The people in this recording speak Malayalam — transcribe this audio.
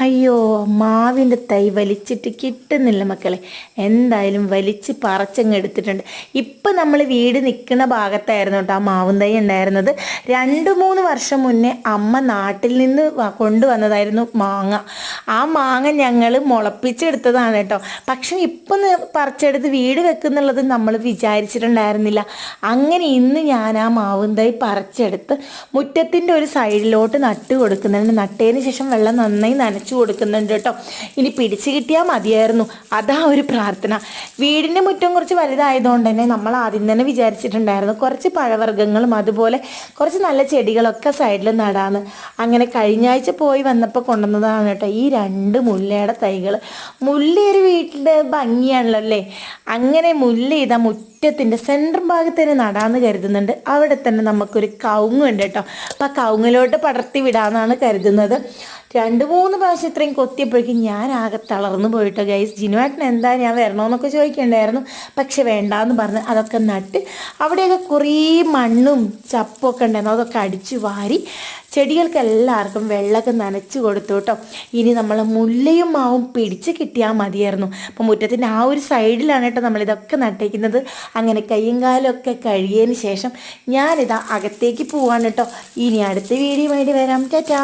അയ്യോ, മാവിൻ്റെ തൈ വലിച്ചിട്ട് കിട്ടുന്നില്ല മക്കളെ. എന്തായാലും വലിച്ച് പറിച്ചങ്ങ് എടുത്തിട്ടുണ്ട്. ഇപ്പം നമ്മൾ വീട് നിൽക്കുന്ന ഭാഗത്തായിരുന്നു കേട്ടോ ആ മാവും തൈ ഉണ്ടായിരുന്നത്. 2-3 വർഷം മുന്നേ അമ്മ നാട്ടിൽ നിന്ന് കൊണ്ടുവന്നതായിരുന്നു മാങ്ങ. ആ മാങ്ങ ഞങ്ങൾ മുളപ്പിച്ചെടുത്തതാണ് കേട്ടോ. പക്ഷെ ഇപ്പം പറിച്ചെടുത്ത് വീട് വെക്കുന്നുള്ളത് നമ്മൾ വിചാരിച്ചിട്ടുണ്ടായിരുന്നില്ല. അങ്ങനെ ഇന്ന് ഞാൻ ആ മാവും തൈ പറിച്ചെടുത്ത് മുറ്റത്തിൻ്റെ ഒരു സൈഡിലോട്ട് നട്ട് കൊടുക്കുന്നുണ്ട്. നട്ടതിന് ശേഷം വെള്ളം നന്നായി നനച്ചു കൊടുക്കുന്നുണ്ട് കേട്ടോ. ഇനി പിടിച്ചു കിട്ടിയാൽ മതിയായിരുന്നു, അതാ ഒരു പ്രാർത്ഥന. വീടിൻ്റെ മുറ്റം കുറച്ച് വലുതായതുകൊണ്ട് തന്നെ നമ്മൾ ആദ്യം തന്നെ വിചാരിച്ചിട്ടുണ്ടായിരുന്നു കുറച്ച് പഴവർഗ്ഗങ്ങളും അതുപോലെ കുറച്ച് നല്ല ചെടികളൊക്കെ സൈഡിൽ നടാന്ന്. അങ്ങനെ കഴിഞ്ഞ ആഴ്ച പോയി വന്നപ്പോൾ കൊണ്ടുവന്നതാണ് കേട്ടോ ഈ 2 മുല്ലയുടെ തൈകൾ. മുല്ല ഒരു വീട്ടിൻ്റെ ഭംഗിയാണല്ലോ അല്ലേ. അങ്ങനെ മുല്ല ഇതാ മുറ്റത്തിൻ്റെ സെൻട്രൽ ഭാഗത്ത് തന്നെ നടാമെന്ന് കരുതുന്നുണ്ട്. അവിടെ തന്നെ നമുക്കൊരു കവുങ്ങുണ്ട് കേട്ടോ. അപ്പം ആ കവുങ്ങിലോട്ട് പടർത്തി വിടാമെന്നാണ് കരുതുന്നത്. 2-3 പ്രാവശ്യം ഇത്രയും കൊത്തിയപ്പോഴേക്കും ഞാൻ ആകെ തളർന്നു പോയിട്ടോ ഗൈസ്. ജിനുവേട്ടൻ എന്താ ഞാൻ വരണമെന്നൊക്കെ ചോദിക്കണ്ടായിരുന്നു, പക്ഷെ വേണ്ടാന്ന് പറഞ്ഞ് അതൊക്കെ നട്ട് അവിടെയൊക്കെ കുറേ മണ്ണും ചപ്പൊക്കെ ഉണ്ടായിരുന്നു. അതൊക്കെ അടിച്ചു വാരി ചെടികൾക്ക് എല്ലാവർക്കും വെള്ളമൊക്കെ നനച്ച് കൊടുത്തു കേട്ടോ. ഇനി നമ്മൾ മുല്ലയും മാവും പിടിച്ച് കിട്ടിയാൽ മതിയായിരുന്നു. അപ്പോൾ മുറ്റത്തിൻ്റെ ആ ഒരു സൈഡിലാണ് കേട്ടോ നമ്മളിതൊക്കെ നട്ടേക്കുന്നത്. അങ്ങനെ കയ്യും കാലമൊക്കെ കഴുകിയതിന് ശേഷം ഞാനിതാ അകത്തേക്ക് പോവാണ് കേട്ടോ. ഇനി അടുത്ത വീഡിയോ വേണ്ടി വരാം. ടാറ്റാ.